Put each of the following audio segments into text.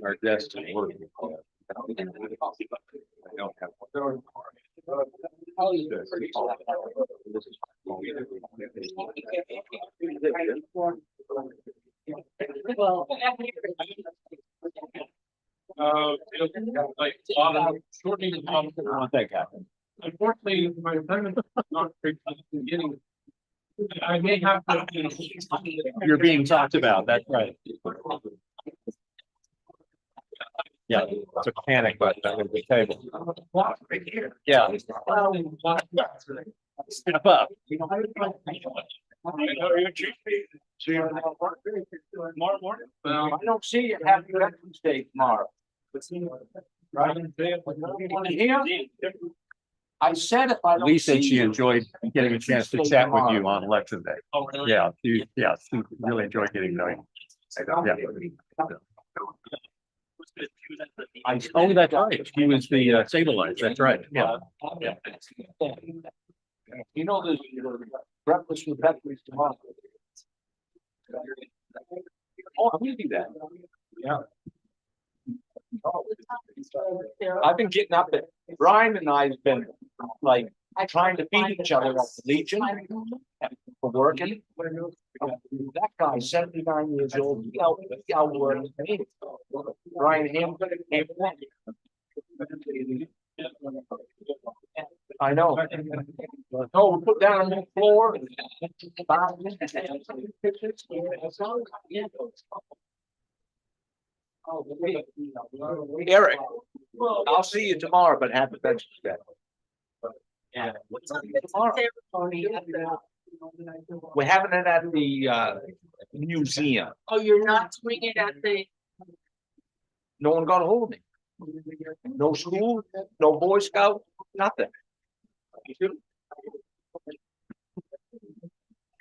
Our destiny. Well, like shortening the time. I want that guy. Unfortunately, my assignment is not fixed at the beginning. I may have to. You're being talked about, that's right. Yeah, it's a panic button under the table. Right here. Yeah. Step up. Tomorrow morning? I don't see you. Happy Veterans Day tomorrow. Right. Here? I said if I don't. Lee said see she you- enjoyed getting a chance to chat with you on election day. Oh, really? Yeah, she really enjoyed getting to know you. Oh, that's right. He was the stabilizer. That's right. Yeah. You know, there's breakfast with veterans tomorrow. Oh, we do that. Yeah. I've been getting up at, Brian and I have been like trying to beat each other at the Legion for working. That guy's 79 years old. He outworked me. Brian Hampton. I know. No, we put down on the floor. Eric, I'll see you tomorrow, but happy Veterans Day. yeah. Tomorrow. Ceremony at the- We're having it at the museum. Oh, you're not doing it at the. No one got a hold of me. No school, no Boy Scout, nothing.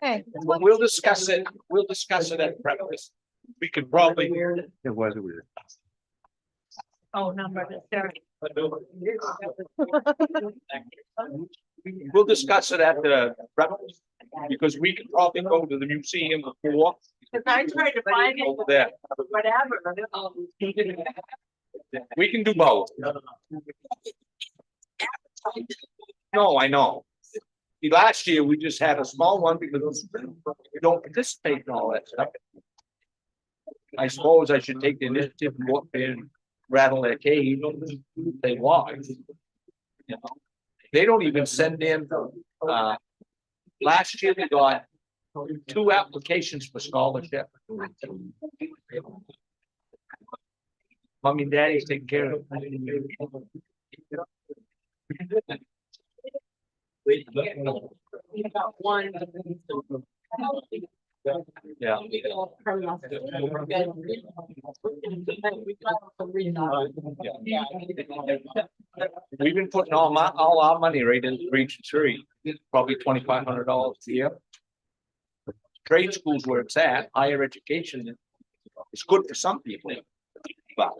Okay. But we'll discuss it. We'll discuss it at breakfast. We could probably. It was weird. Oh, number the thirty. We'll discuss it at the breakfast. Because we could probably go to the museum before. Cause I tried to find it, Over there. whatever. We can do both. No, I know. See, last year, we just had a small one because we don't participate in all that stuff. I suppose I should take the initiative and go up there and rattle their cage. They walk. You know, they don't even send in, last year we got 2 applications for scholarship. Mommy and daddy's taking care of it. We got one. Yeah. We've been putting all our money right into Region 3, probably $2,500 a year. Trade schools where it's at, higher education, it's good for some people. But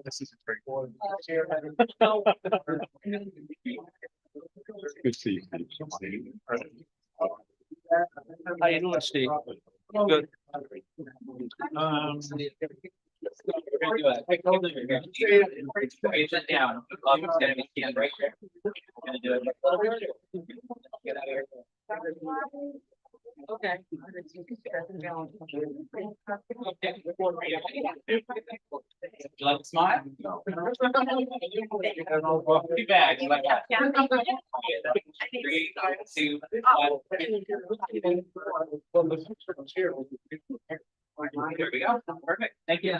This is great. Good to see you. how you doing, Steve? Good. Down. Right there. Gonna do it. Get out of here. Okay. Would you like to smile? Too bad. You like that? 3, 2, 1. There we go. Perfect. Thank you.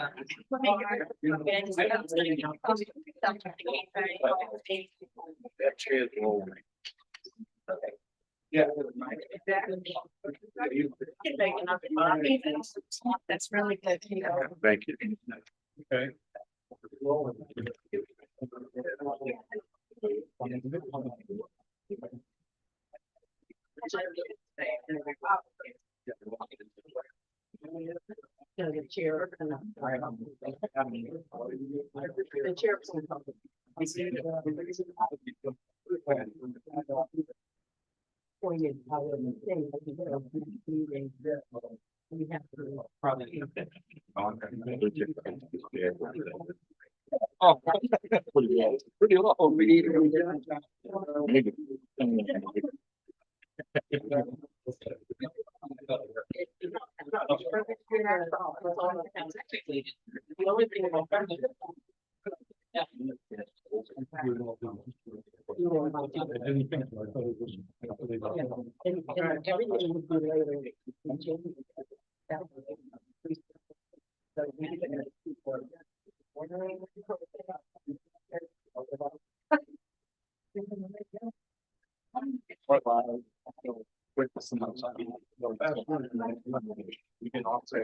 That chair's low. Yeah. That's really good. Thank you. Okay. The chair. The chair. We have to. Probably. Oh. Pretty low. The only thing about. Everything would be later. We can also.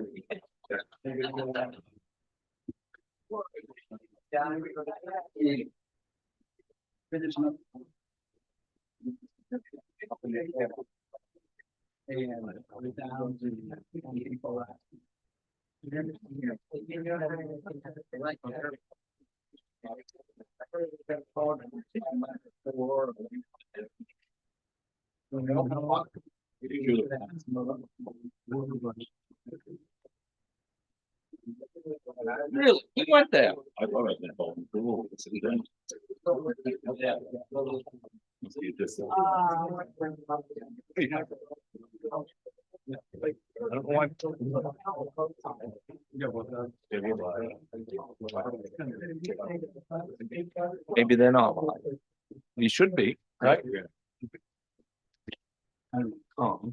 Really? You went there? I thought I'd been involved in the rule. Maybe they're not. You should be, right? Oh.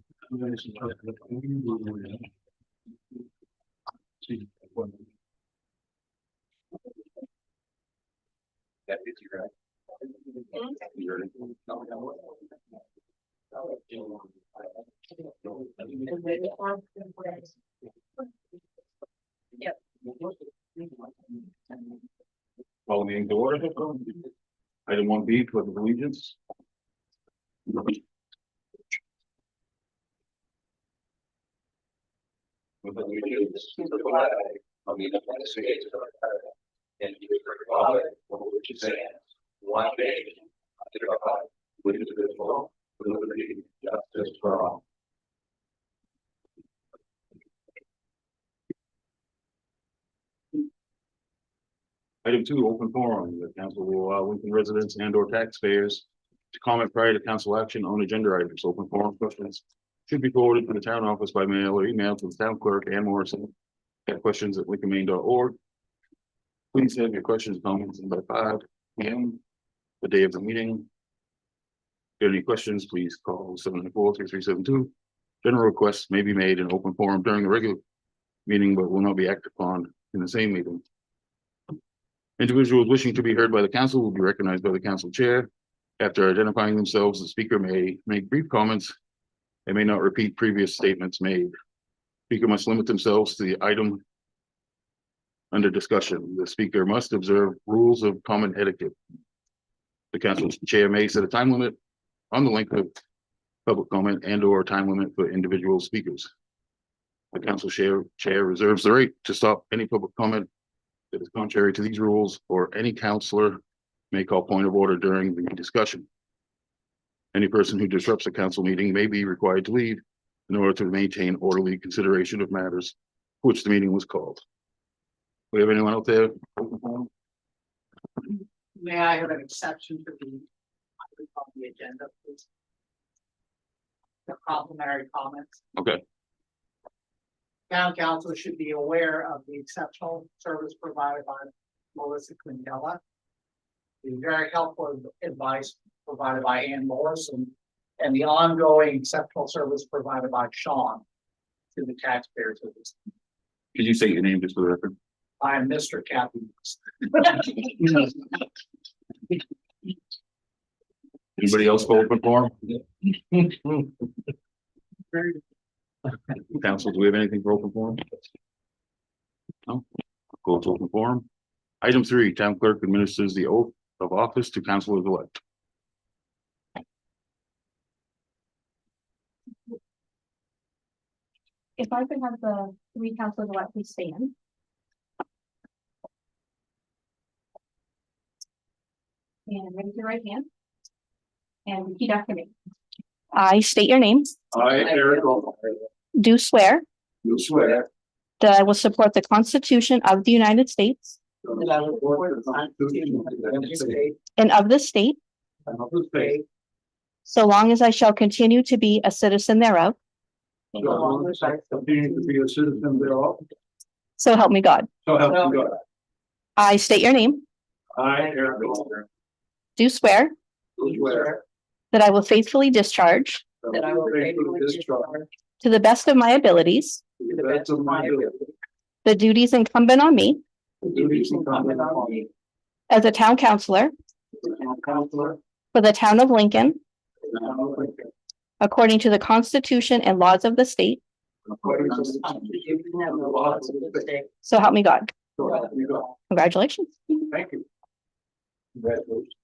Yep. Call meeting to order. Item 1B for the allegiance. With allegiance to the flag of the United States of America and to the republic for which it stands, one nation, under God, indivisible, with liberty and justice for all. Item 2, open forum. The council will allow Lincoln residents and or taxpayers to comment prior to council action on agenda items. Open forum questions should be forwarded to the town office by mail or email to the town clerk, Ann Morrison, at questions@lincolnmaine.org. Please have your questions and comments in by 5 p.m. the day of the meeting. If you have any questions, please call 794-3372. General requests may be made in open forum during the regular meeting, but will not be acted upon in the same meeting. Individuals wishing to be heard by the council will be recognized by the council chair. After identifying themselves, the speaker may make brief comments and may not repeat previous statements made. Speaker must limit themselves to the item under discussion. The speaker must observe rules of common etiquette. The council chair may set a time limit on the length of public comment and or time limit for individual speakers. The council chair reserves the right to stop any public comment that is contrary to these rules, or any counselor may call point of order during the discussion. Any person who disrupts a council meeting may be required to leave in order to maintain orderly consideration of matters for which the meeting was called. We have anyone out there? May I have an exception to the item on the agenda, please? The complimentary comments. Okay, Town council should be aware of the exceptional service provided by Melissa Quindella. The very helpful advice provided by Ann Morrison, and the ongoing exceptional service provided by Sean to the taxpayers of this. could you say your name just for the record? I am Mr. Kathy. Anybody else go open forum? Council, do we have anything for open forum? No, go to open forum. Item 3, town clerk administers the oath of office to councilors elect. If I could have the 3 councilors elect please stand. And raise your right hand. And repeat after me. I state your names. I, Eric Goldberg, Do swear do swear that I will support the Constitution of the United States That I will support the Constitution of the United States and of this state, and of the state, so long as I shall continue to be a citizen thereof. so long as I continue to be a citizen thereof. So help me God. So help me God. I state your name. I, Eric Goldberg, Do swear do swear that I will faithfully discharge that I will faithfully discharge to the best of my abilities to the best of my ability the duties incumbent on me the duties incumbent on me as a town councillor as a town councillor for the town of Lincoln, in the town of Lincoln, according to the Constitution and laws of the state. according to the Constitution and the laws of the state. So help me God. So help me God. Congratulations. Thank you. Congratulations.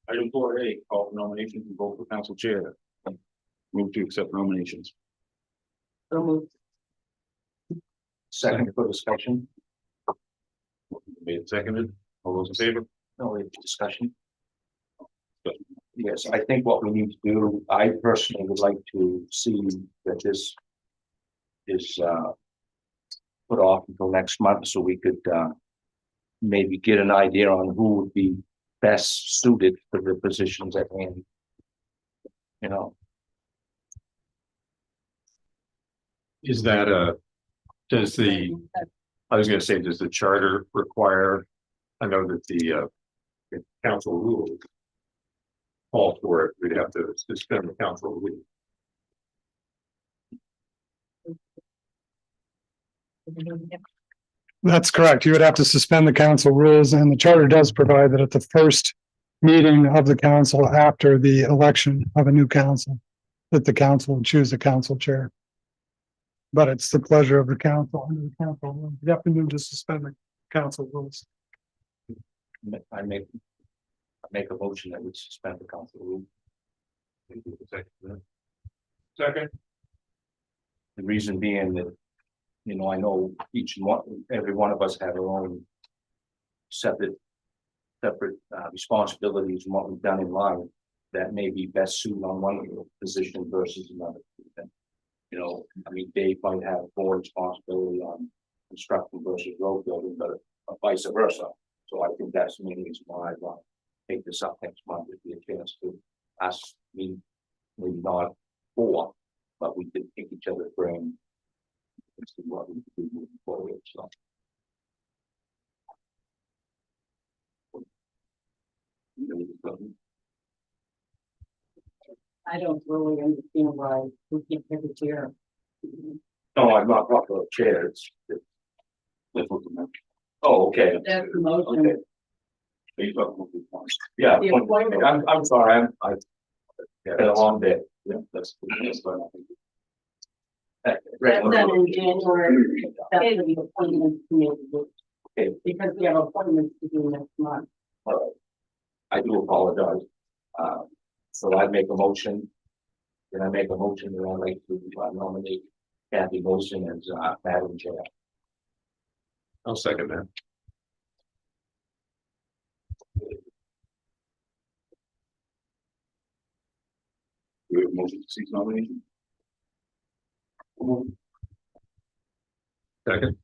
Item 4A, call for nominations and vote for council chair. Move to accept nominations. So moved. Second for discussion, Made and seconded. All those in favor? no discussion. Yes, I think what we need to do, I personally would like to see that this is put off until next month so we could maybe get an idea on who would be best suited for the positions at hand. You know, Is that does I was gonna say, does the charter require, I know that the council rules call for it, we'd have to suspend the council rule. That's correct. You would have to suspend the council rules, and the charter does provide that at the first meeting of the council after the election of a new council, that the council would choose a council chair. But it's the pleasure of the council under the council rules. You have to move to suspend the council rules. I make a motion that we suspend the council rule. Second. The reason being that, you know, I know every one of us have our own separate responsibilities and what we've done in life that may be best suited on one position versus another. You know, I mean, Dave might have more responsibility on construction versus road building, but vice versa. So I think that's the main reason why I want to take this up next month, if be a chance to ask me, maybe not 4, but we could pick each other's brain. And see what we can do moving forward, so. I don't really understand why we can't have a chair. No, I'm not talking about chairs. Oh, okay. That's the Okay. motion. Yeah, The appointment. I'm sorry, I've had a long day. Yeah, that's fine. That's done in January. That's the appointment committee. Okay. Because we have appointments to do next month. I do apologize. So I make a motion. Then I make a motion that I'd like to nominate Kathy Wilson as Madam Chair. I'll second that. Do we have a motion to cease nomination? Second.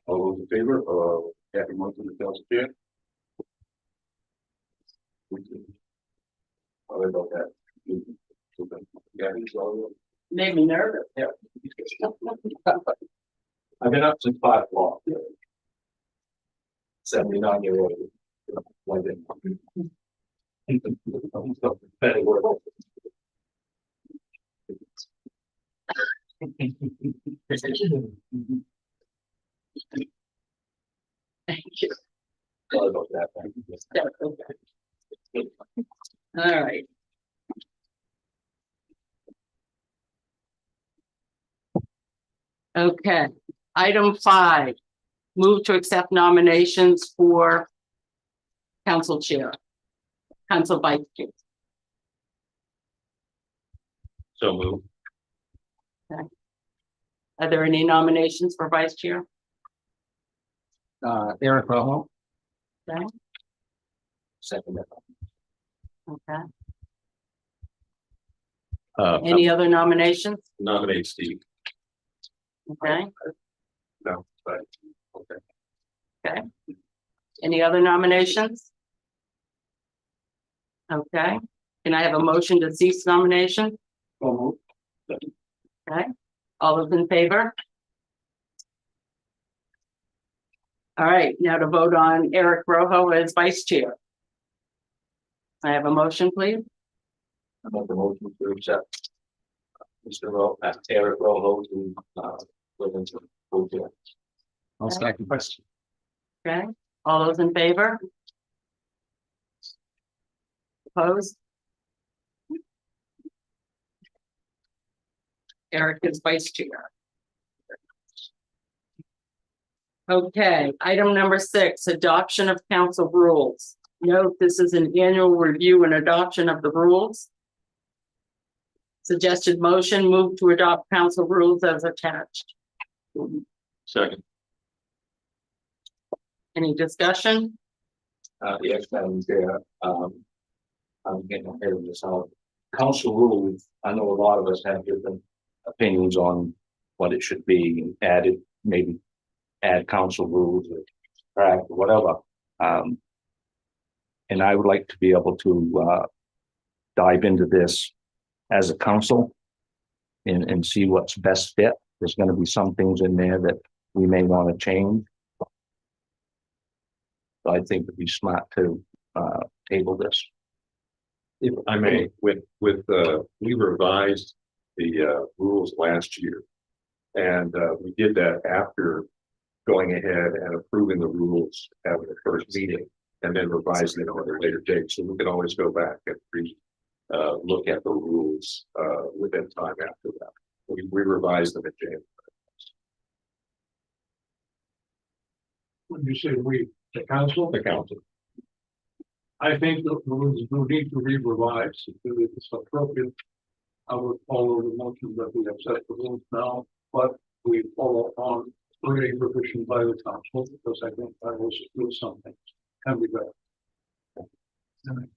All those in favor of Kathy Wilson as council chair? Sorry about that. Yeah, he's all. Made me nervous. Yeah. I've been up since 5 o'clock. 79-year-old. Better work. All right. Okay, item 5, move to accept nominations for council chair, council vice chair. So move. Are there any nominations for vice chair? Eric Rojo. Okay. Second. Okay, Any any other nominations? nominate Steve. Okay, No, but, okay. any other nominations? Okay, can I have a motion to cease nomination? Okay, all those in favor? All right, now to vote on Eric Rojo as vice chair. I have a motion, please. I make the motion to accept. Eric Rojo to, live into full chair. I'll second question. Okay, all those in favor? Opposed? Eric is vice chair. Okay, item number 6, adoption of council rules. Note, this is an annual review and adoption of the rules. Suggested motion, move to adopt council rules as attached. Second. Any discussion? Yes, Madam Chair, I'm getting ahead of this out. Council rules, I know a lot of us have different opinions on what it should be added, maybe add council rules or track or whatever. And I would like to be able to dive into this as a council and see what's best fit. There's going to be some things in there that we may want to change. So I think it'd be smart to table this. If I may, we revised the rules last year. And we did that after going ahead and approving the rules at the first meeting and then revising it on a later date. So we can always go back and look at the rules within time after that. We revised them in January. When you say we, the council, The council. I think the rules do need to be revised if it's appropriate. I would follow the motion that we have set the rules now, but we follow on early revision by the council because I think that was do something can be better.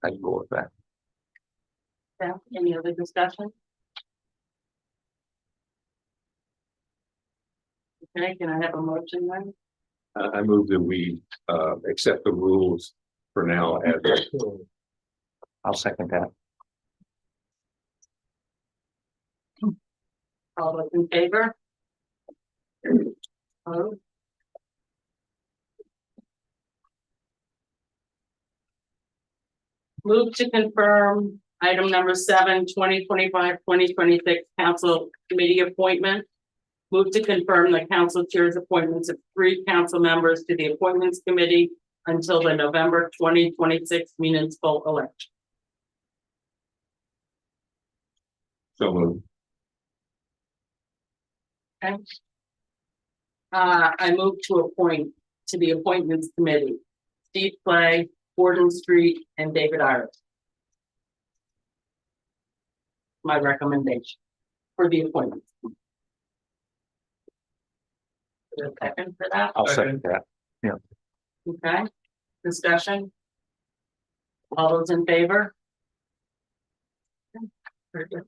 I can go with that. Yeah, any other discussion? Okay, can I have a motion then? I move that we accept the rules for now as I'll second that. All those in favor? Opposed? Move to confirm item number 7, 2025-2026 council committee appointment. Move to confirm the council chair's appointments of 3 council members to the appointments committee until the November 2026 municipal election. so moved. Okay. I move to appoint to the appointments committee, Steve Clay, Gordon Street, and David Iris. My recommendation for the appointment. A second for that, I'll second that. okay? Discussion? All those in favor? Very good.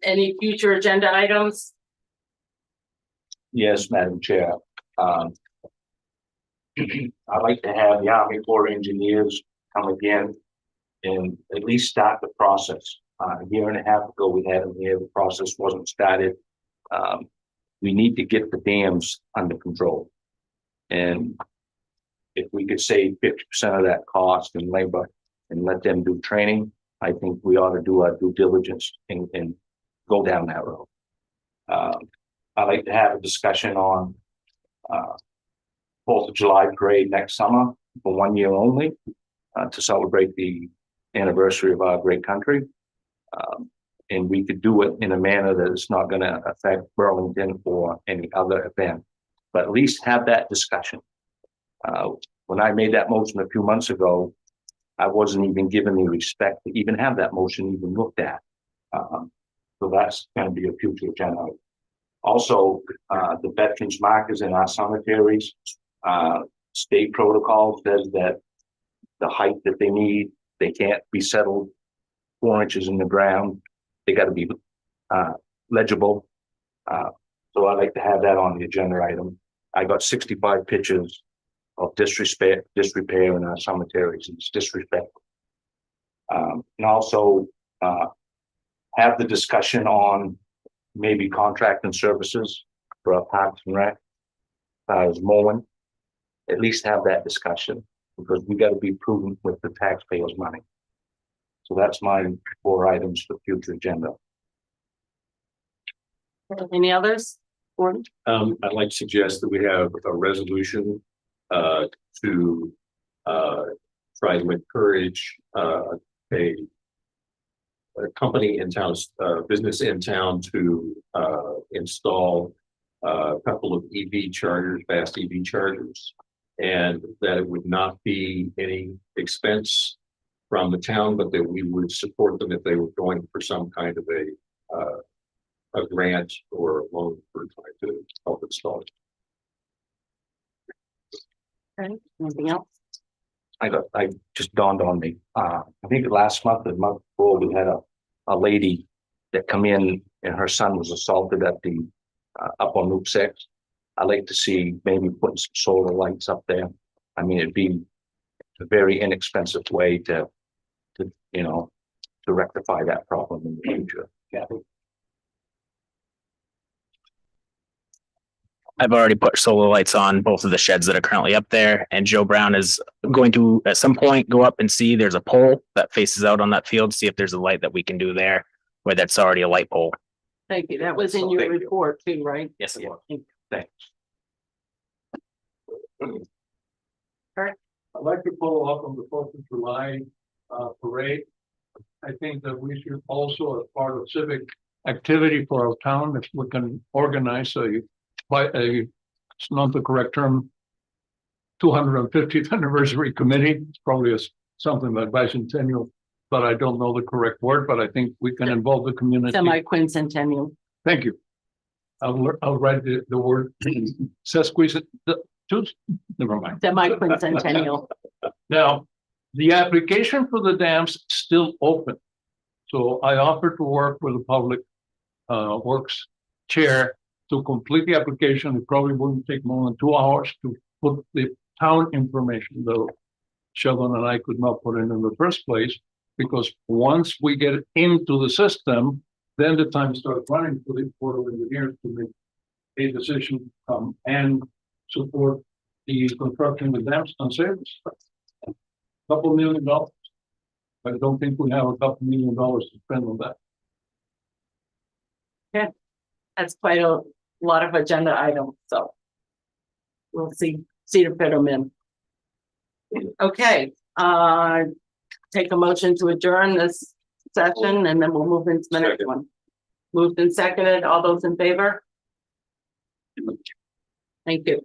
Any future agenda items? Yes, Madam Chair. I'd like to have the Army Corps of Engineers come again and at least start the process. A year and a half ago, we had them here, the process wasn't started. We need to get the dams under control. And if we could save 50% of that cost and labor and let them do training, I think we ought to do our due diligence and go down that road. I'd like to have a discussion on Fourth of July parade next summer for 1 year only, to celebrate the anniversary of our great country. And we could do it in a manner that is not gonna affect Burlington or any other event, but at least have that discussion. When I made that motion a few months ago, I wasn't even given the respect to even have that motion even looked at. So that's gonna be a future agenda. Also, the veterans markers in our cemeteries, state protocol says that the height that they need, they can't be settled 4 inches in the ground. They gotta be, legible. So I'd like to have that on the agenda item. I got 65 pictures of disrepair in our cemeteries. It's disrespectful. And also, have the discussion on maybe contracting services for our parks and rec, as mowing. At least have that discussion, because we gotta be prudent with the taxpayers' money. So that's my 4 items for future agenda. Any others? Gordon? I'd like to suggest that we have a resolution to try to encourage a company in town, business in town to install a couple of EV chargers, fast EV chargers, and that it would not be any expense from the town, but that we would support them if they were going for some kind of a grant or a loan for trying to help install it. Okay, anything else? I just dawned on me. I think last month, the month before, we had a lady that come in and her son was assaulted at the up on Route 6. I'd like to see maybe putting some solar lights up there. I mean, it'd be a very inexpensive way to rectify that problem in the future. Yeah. I've already put solar lights on both of the sheds that are currently up there, and Joe Brown is going to at some point go up and see there's a pole that faces out on that field, see if there's a light that we can do there, where that's already a light pole. Thank you. That was in your Thank you. report too, right? Yes, it was. Thanks. I'd like to follow up on the 4th of July parade. I think that we should also, as part of civic activity for our town, if we can organize it's not the correct term, 250th anniversary committee. It's probably something like bicentennial, but I don't know the correct word, but I think we can involve the community. Semi-quincentennial. Thank you. I'll write the word never mind. Semi-quincentennial. Now, the application for the dams is still open. So I offered to work with the public works chair to complete the application. It probably wouldn't take more than 2 hours to put the town information, though Sheldon and I could not put in the first place, because once we get it into the system, then the time starts running for the Board of Engineers to make a decision and support the construction of dams and service. $2 million. I don't think we have $2 million to spend on that. That's quite a lot of agenda items, so we'll see to fit them in. Okay, take a motion to adjourn this session and then we'll move into the next one. Moved and seconded. All those in favor? Thank you.